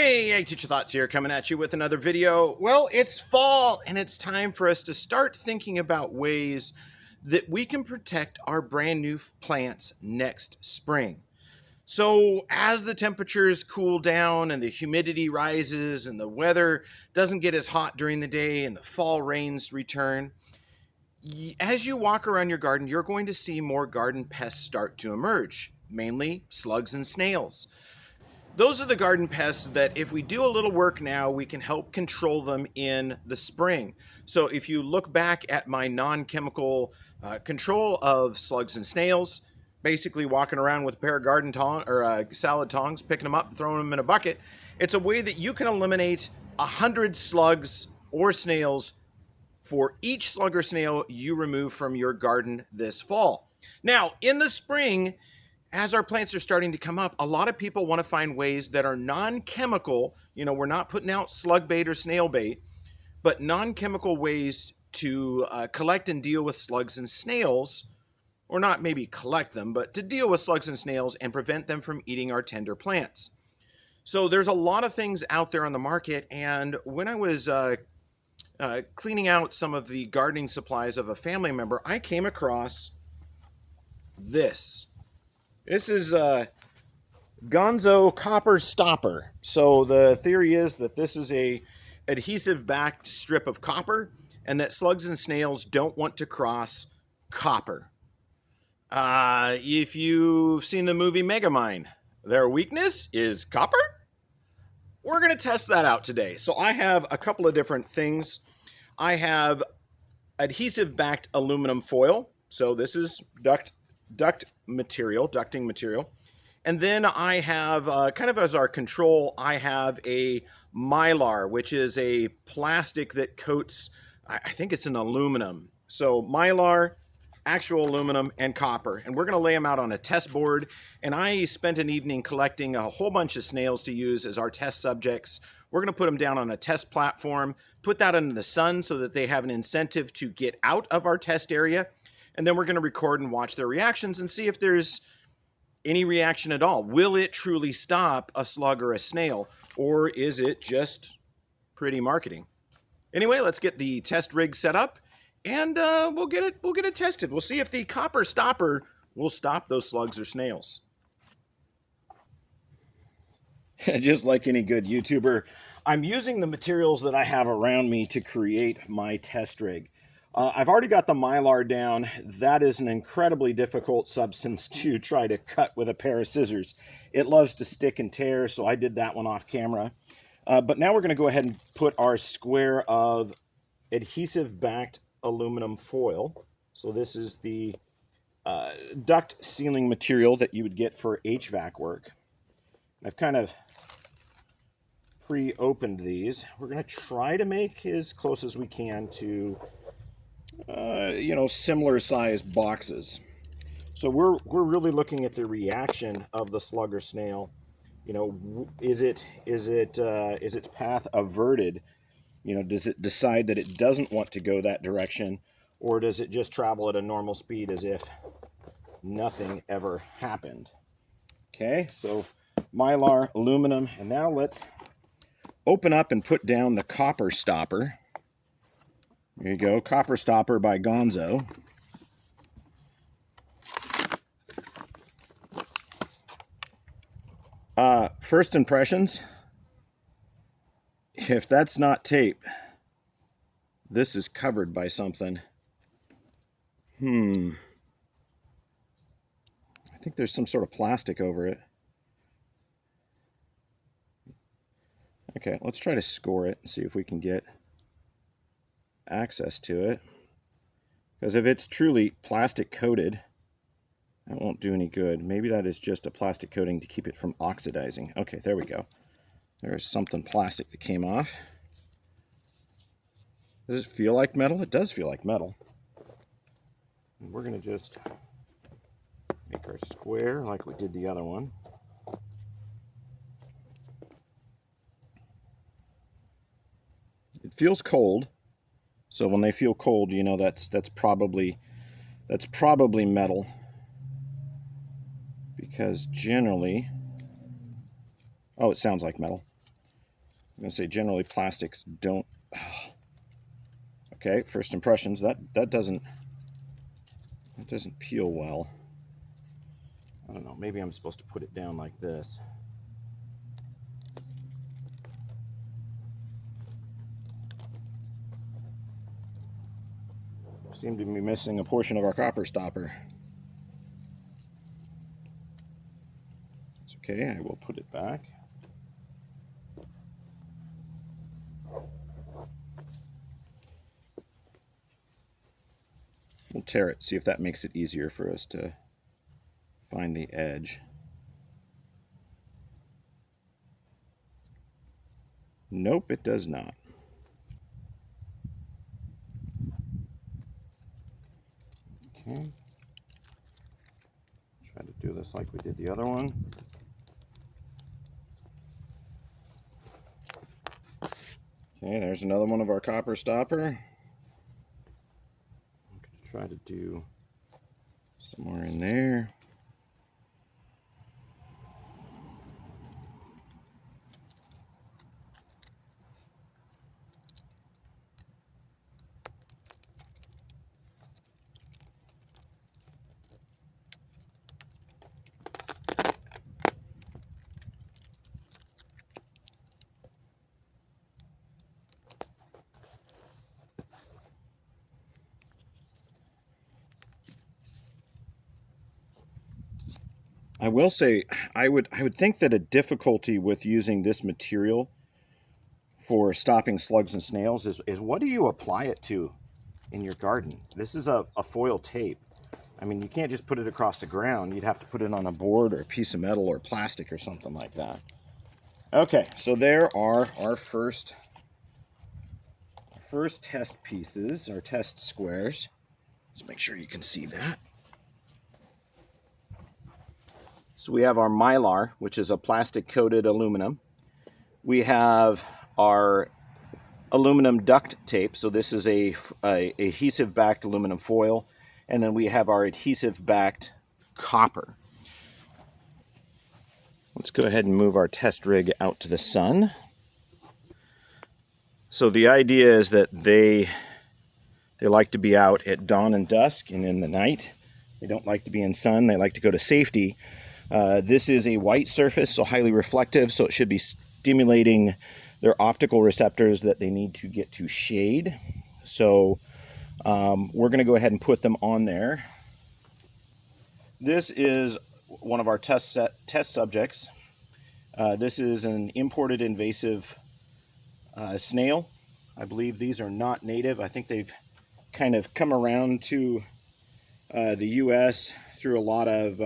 Hey, Teacher Thoughts here, coming at you with another video. Well, it's fall, and it's time for us to start thinking about ways that we can protect our brand new plants next spring. So as the temperatures cool down and the humidity rises and the weather doesn't get as hot during the day and the fall rains return, as you walk around your garden, you're going to see more garden pests start to emerge, mainly slugs and snails. Those are the garden pests that if we do a little work now, we can help control them in the spring. So if you look back at my non-chemical control of slugs and snails, basically walking around with a pair of garden salad tongs, picking them up, throwing them in a bucket, it's a way that you can eliminate 100 slugs or snails for each slug or snail you remove from your garden this fall. Now, in the spring, as our plants are starting to come up, a lot of people want to find ways that are non-chemical. We're not putting out slug bait or snail bait, but non-chemical ways to collect and deal with slugs and snails, or not maybe collect them, but to deal with slugs and snails and prevent them from eating our tender plants. So there's a lot of things out there on the market, and when I was cleaning out some of the gardening supplies of a family member, I came across this. This is Gonzo copper stopper. So the theory is that this is a adhesive-backed strip of copper, and that slugs and snails don't want to cross copper. If you've seen the movie Megamind, their weakness is copper. We're going to test that out today. So I have a couple of different things. I have adhesive-backed aluminum foil. So this is ducting material. And then I have, kind of as our control, I have a mylar, which is a plastic that coats, I think it's an aluminum. So mylar, actual aluminum, and copper. And we're going to lay them out on a test board. And I spent an evening collecting a whole bunch of snails to use as our test subjects. We're going to put them down on a test platform, put that in the sun so that they have an incentive to get out of our test area. And then we're going to record and watch their reactions and see if there's any reaction at all. Will it truly stop a slug or a snail, or is it just pretty marketing? Anyway, let's get the test rig set up, and we'll get it tested. We'll see if the copper stopper will stop those slugs or snails. Just like any good YouTuber, I'm using the materials that I have around me to create my test rig. I've already got the mylar down. That is an incredibly difficult substance to try to cut with a pair of scissors. It loves to stick and tear, so I did that one off camera. But now we're going to go ahead and put our square of adhesive-backed aluminum foil. So this is the duct sealing material that you would get for HVAC work. I've kind of pre-opened these. We're going to try to make as close as we can to similar sized boxes. So we're really looking at the reaction of the slug or snail. Is its path averted? Does it decide that it doesn't want to go that direction, or does it just travel at a normal speed as if nothing ever happened? Okay, so mylar, aluminum, and now let's open up and put down the copper stopper. There you go, copper stopper by Gonzo. First impressions, if that's not tape, this is covered by something. I think there's some sort of plastic over it. Okay, let's try to score it and see if we can get access to it, because if it's truly plastic coated, that won't do any good. Maybe that is just a plastic coating to keep it from oxidizing. Okay, there we go. There's something plastic that came off. Does it feel like metal? It does feel like metal. And we're going to just make our square like we did the other one. It feels cold. So when they feel cold, that's probably metal, because generally, oh, it sounds like metal. I'm going to say generally plastics don't. Okay, first impressions, that doesn't peel well. I don't know, maybe I'm supposed to put it down like this. Seem to be missing a portion of our copper stopper. It's okay, I will put it back. We'll tear it, see if that makes it easier for us to find the edge. Nope, it does not. Okay. Try to do this like we did the other one. Okay, there's another one of our copper stopper. I'm going to try to do somewhere in there. I will say, I would think that a difficulty with using this material for stopping slugs and snails is what do you apply it to in your garden? This is a foil tape. I mean, you can't just put it across the ground. You'd have to put it on a board or a piece of metal or plastic or something like that. Okay, so there are our first test pieces, our test squares. Let's make sure you can see that. So we have our mylar, which is a plastic-coated aluminum. We have our aluminum duct tape. So this is a adhesive-backed aluminum foil. And then we have our adhesive-backed copper. Let's go ahead and move our test rig out to the sun. So the idea is that they like to be out at dawn and dusk and in the night. They don't like to be in sun. They like to go to safety. This is a white surface, so highly reflective, so it should be stimulating their optical receptors that they need to get to shade. So we're going to go ahead and put them on there. This is one of our test subjects. This is an imported invasive snail. I believe these are not native. I think they've kind of come around to the U.S. through a lot of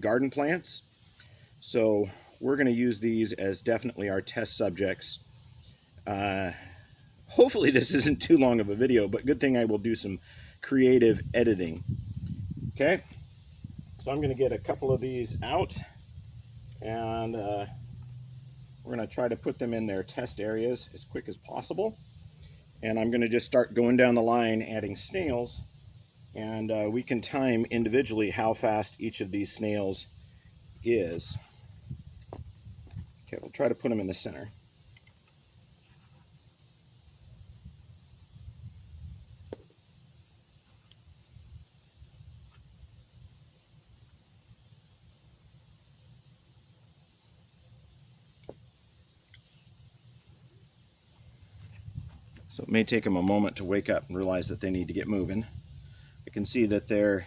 garden plants. So we're going to use these as definitely our test subjects. Hopefully this isn't too long of a video, but good thing I will do some creative editing. Okay, so I'm going to get a couple of these out, and we're going to try to put them in their test areas as quick as possible. And I'm going to just start going down the line adding snails, and we can time individually how fast each of these snails is. Okay, we'll try to put them in the center. So it may take them a moment to wake up and realize that they need to get moving. I can see that their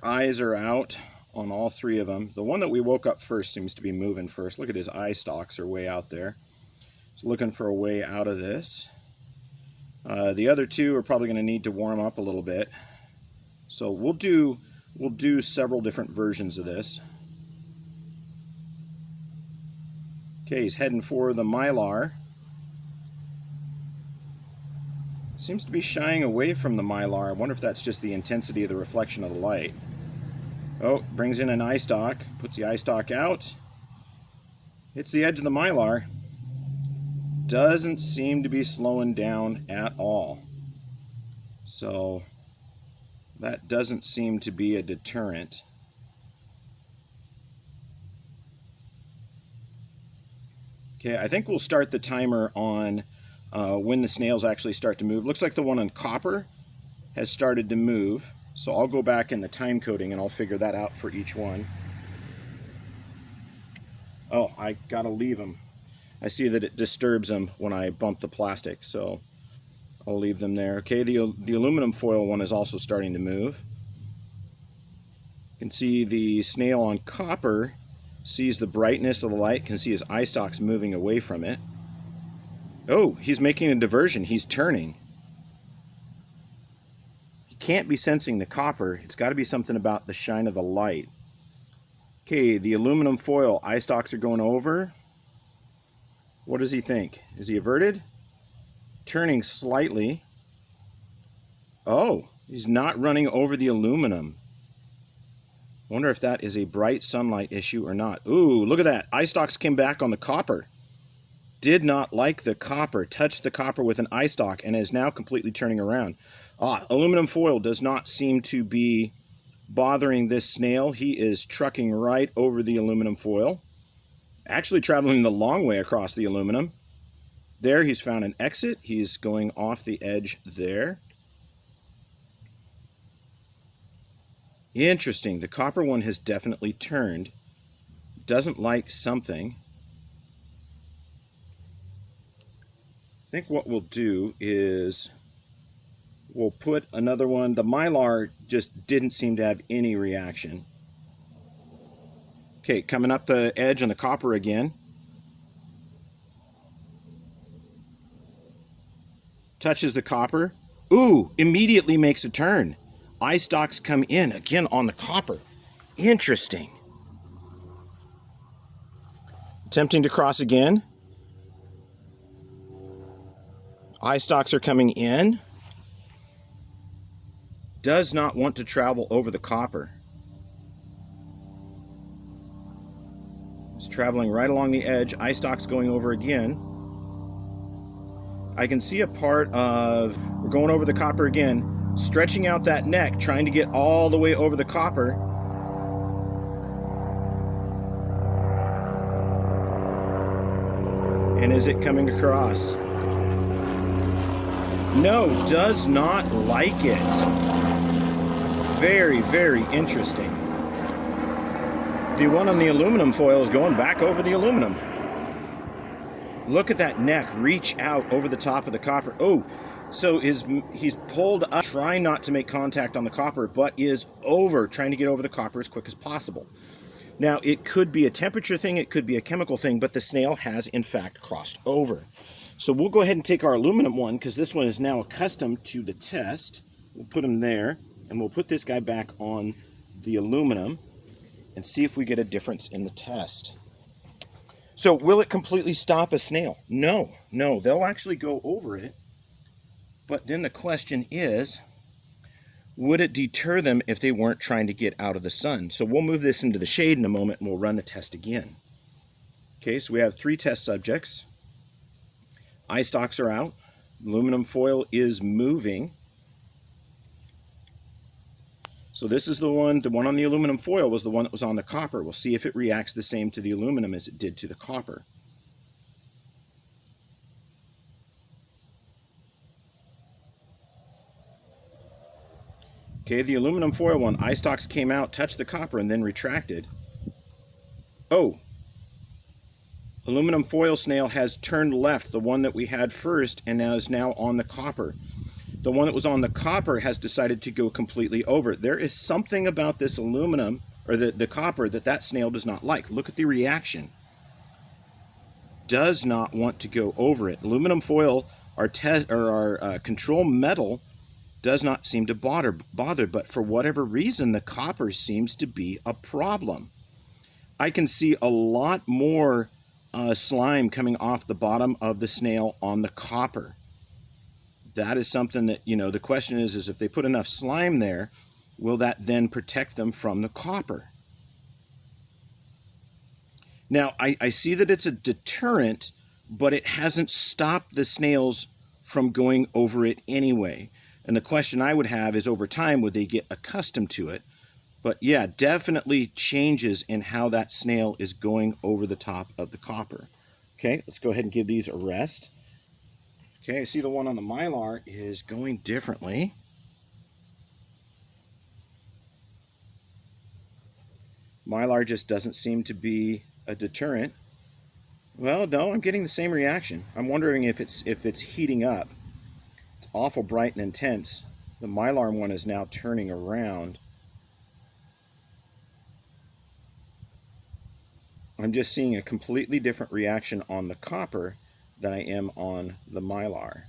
eyes are out on all three of them. The one that we woke up first seems to be moving first. Look at his eye stalks are way out there. He's looking for a way out of this. The other two are probably going to need to warm up a little bit. So we'll do several different versions of this. Okay, he's heading for the mylar. Seems to be shying away from the mylar. I wonder if that's just the intensity of the reflection of the light. Oh, brings in an eye stalk, puts the eye stalk out, hits the edge of the mylar. Doesn't seem to be slowing down at all. So that doesn't seem to be a deterrent. Okay, I think we'll start the timer on when the snails actually start to move. Looks like the one on copper has started to move. So I'll go back in the time coding and I'll figure that out for each one. Oh, I gotta leave them. I see that it disturbs them when I bump the plastic, so I'll leave them there. Okay, the aluminum foil one is also starting to move. You can see the snail on copper sees the brightness of the light, can see his eye stalks moving away from it. Oh, he's making a diversion. He's turning. He can't be sensing the copper. It's got to be something about the shine of the light. Okay, the aluminum foil, eye stalks are going over. What does he think? Is he averted? Turning slightly. Oh, he's not running over the aluminum. Wonder if that is a bright sunlight issue or not. Ooh, look at that. Eye stalks came back on the copper. Did not like the copper. Touched the copper with an eye stalk and is now completely turning around. Aluminum foil does not seem to be bothering this snail. He is trucking right over the aluminum foil. Actually traveling the long way across the aluminum. There, he's found an exit. He's going off the edge there. Interesting. The copper one has definitely turned. Doesn't like something. I think what we'll do is we'll put another one. The mylar just didn't seem to have any reaction. Okay, coming up the edge on the copper again. Touches the copper. Ooh, immediately makes a turn. Eye stalks come in again on the copper. Interesting. Attempting to cross again. Eye stalks are coming in. Does not want to travel over the copper. It's traveling right along the edge. Eye stalks going over again. I can see a part of, we're going over the copper again. Stretching out that neck, trying to get all the way over the copper. And is it coming across? No, does not like it. Very, very interesting. The one on the aluminum foil is going back over the aluminum. Look at that neck reach out over the top of the copper. Oh, so he's pulled up, trying not to make contact on the copper, but is over, trying to get over the copper as quick as possible. Now, it could be a temperature thing, it could be a chemical thing, but the snail has, in fact, crossed over. So we'll go ahead and take our aluminum one, because this one is now accustomed to the test. We'll put him there, and we'll put this guy back on the aluminum, and see if we get a difference in the test. So, will it completely stop a snail? No, they'll actually go over it. But then the question is, would it deter them if they weren't trying to get out of the sun? So we'll move this into the shade in a moment and we'll run the test again. Okay, so we have 3 test subjects. Eye stalks are out. Aluminum foil is moving. So this is the one on the aluminum foil was the one that was on the copper. We'll see if it reacts the same to the aluminum as it did to the copper. Okay, the aluminum foil one, eye stalks came out, touched the copper, and then retracted. Oh, aluminum foil snail has turned left, the one that we had first, and now is on the copper. The one that was on the copper has decided to go completely over. There is something about this aluminum, or the copper, that snail does not like. Look at the reaction. Does not want to go over it. Aluminum foil, our control metal, does not seem to bother, but for whatever reason, the copper seems to be a problem. I can see a lot more slime coming off the bottom of the snail on the copper. That is something that, the question is if they put enough slime there, will that then protect them from the copper? Now, I see that it's a deterrent, but it hasn't stopped the snails from going over it anyway. And the question I would have is, over time, would they get accustomed to it? But yeah, definitely changes in how that snail is going over the top of the copper. Okay, let's go ahead and give these a rest. Okay, I see the one on the mylar is going differently. Mylar just doesn't seem to be a deterrent. Well, no, I'm getting the same reaction. I'm wondering if it's heating up. It's awful bright and intense. The mylar one is now turning around. I'm just seeing a completely different reaction on the copper than I am on the mylar.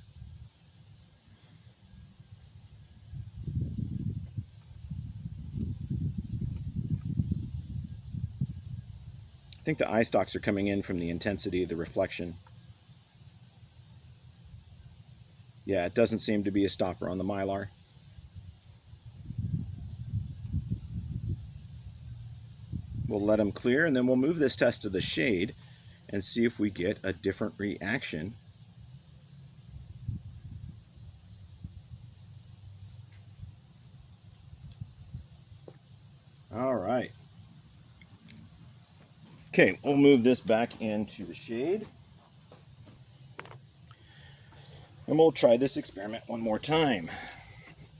I think the eye stalks are coming in from the intensity of the reflection. Yeah, it doesn't seem to be a stopper on the mylar. We'll let them clear, and then we'll move this test to the shade and see if we get a different reaction. All right. Okay, we'll move this back into the shade. And we'll try this experiment one more time.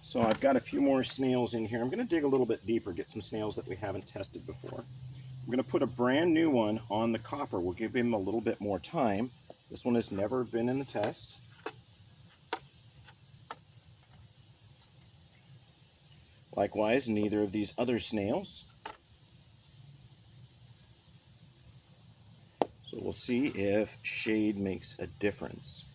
So I've got a few more snails in here. I'm going to dig a little bit deeper, get some snails that we haven't tested before. I'm going to put a brand new one on the copper. We'll give him a little bit more time. This one has never been in the test. Likewise, neither of these other snails. So we'll see if shade makes a difference.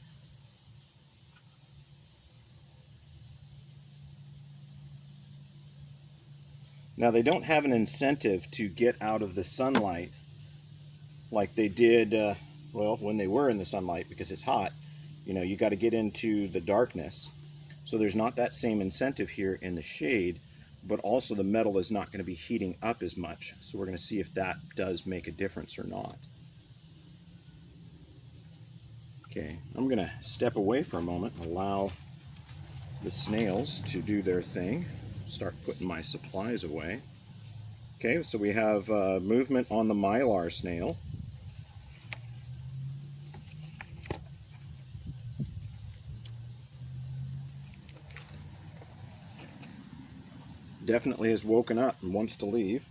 Now, they don't have an incentive to get out of the sunlight like they did, well, when they were in the sunlight, because it's hot. You know, you got to get into the darkness. So there's not that same incentive here in the shade, but also the metal is not going to be heating up as much. So we're going to see if that does make a difference or not. Okay, I'm going to step away for a moment and allow the snails to do their thing. Start putting my supplies away. Okay, so we have movement on the mylar snail. Definitely has woken up and wants to leave.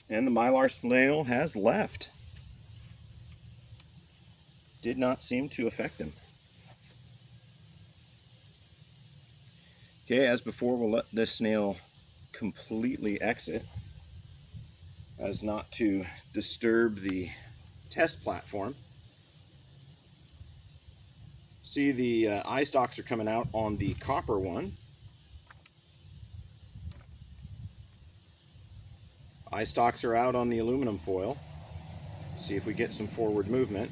And the mylar snail has left. Did not seem to affect him. Okay, as before, we'll let this snail completely exit as not to disturb the test platform. See, the eye stalks are coming out on the copper one. Eye stalks are out on the aluminum foil. See if we get some forward movement.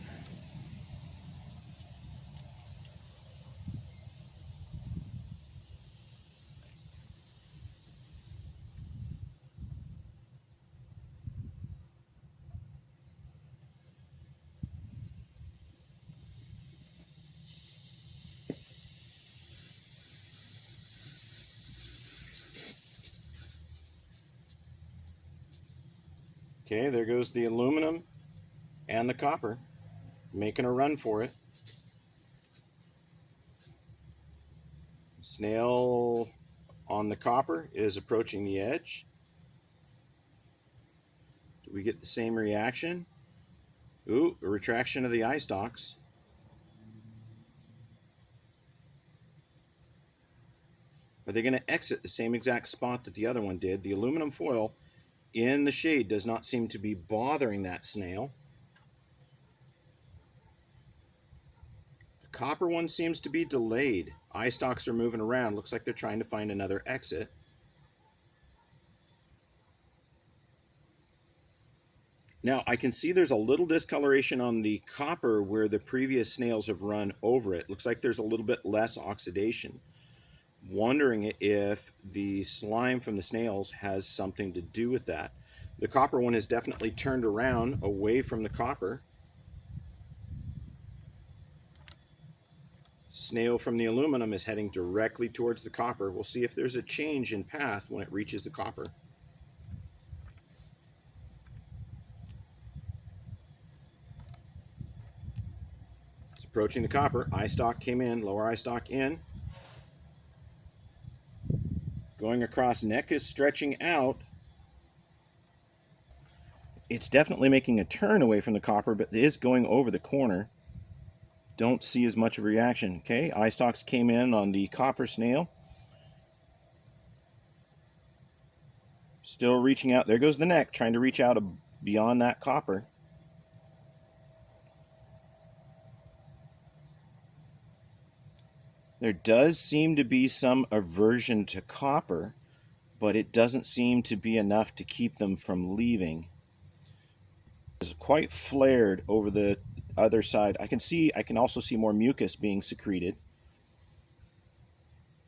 Okay, there goes the aluminum and the copper, making a run for it. Snail on the copper is approaching the edge. Do we get the same reaction? Ooh, a retraction of the eye stalks. Are they going to exit the same exact spot that the other one did? The aluminum foil in the shade does not seem to be bothering that snail. The copper one seems to be delayed. Eye stalks are moving around. Looks like they're trying to find another exit. Now I can see there's a little discoloration on the copper where the previous snails have run over it. Looks like there's a little bit less oxidation. Wondering if the slime from the snails has something to do with that. The copper one has definitely turned around away from the copper. Snail from the aluminum is heading directly towards the copper. We'll see if there's a change in path when it reaches the copper. It's approaching the copper. Eye stalk came in, lower eye stalk in. Going across, neck is stretching out. It's definitely making a turn away from the copper, but it is going over the corner. Don't see as much of a reaction. Okay, eye stalks came in on the copper snail. Still reaching out. There goes the neck, trying to reach out beyond that copper. There does seem to be some aversion to copper, but it doesn't seem to be enough to keep them from leaving. It's quite flared over the other side. I can also see more mucus being secreted.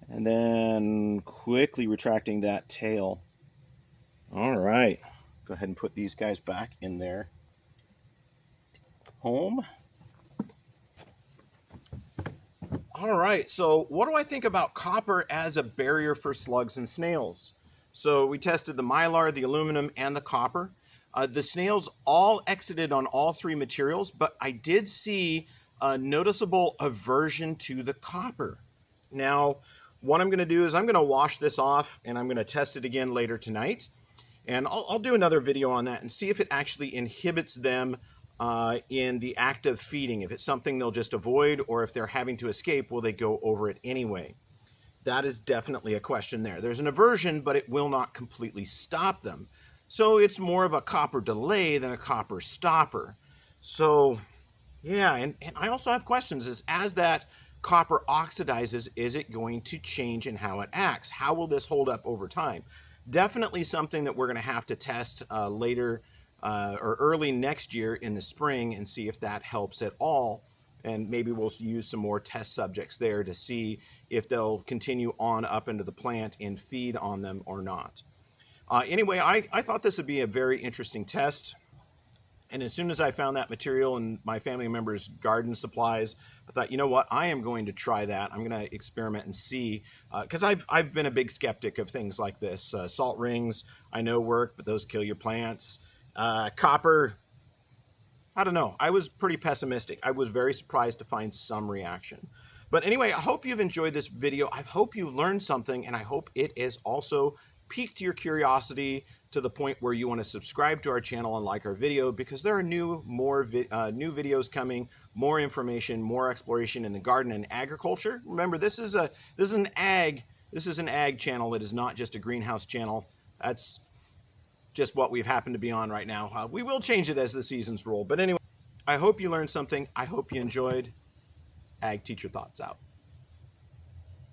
And then quickly retracting that tail. All right, go ahead and put these guys back in their home. All right, so what do I think about copper as a barrier for slugs and snails? So we tested the mylar, the aluminum, and the copper. The snails all exited on all three materials, but I did see a noticeable aversion to the copper. Now, what I'm going to do is I'm going to wash this off, and I'm going to test it again later tonight. And I'll do another video on that and see if it actually inhibits them in the act of feeding. If it's something they'll just avoid, or if they're having to escape, will they go over it anyway? That is definitely a question there. There's an aversion, but it will not completely stop them. So it's more of a copper delay than a copper stopper. So yeah, and I also have questions. As that copper oxidizes, is it going to change in how it acts? How will this hold up over time? Definitely something that we're going to have to test later or early next year in the spring and see if that helps at all. And maybe we'll use some more test subjects there to see if they'll continue on up into the plant and feed on them or not. Anyway, I thought this would be a very interesting test. And as soon as I found that material in my family members' garden supplies, I thought, you know what, I am going to try that. I'm going to experiment and see, because I've been a big skeptic of things like this. Salt rings, I know work, but those kill your plants. Copper, I don't know. I was pretty pessimistic. I was very surprised to find some reaction. But anyway, I hope you've enjoyed this video. I hope you learned something, and I hope it has also piqued your curiosity to the point where you want to subscribe to our channel and like our video, because there are new videos coming, more information, more exploration in the garden and agriculture. Remember, this is an ag channel. It is not just a greenhouse channel. That's just what we've happened to be on right now. We will change it as the seasons roll. But anyway, I hope you learned something. I hope you enjoyed. Ag Teacher Thoughts out.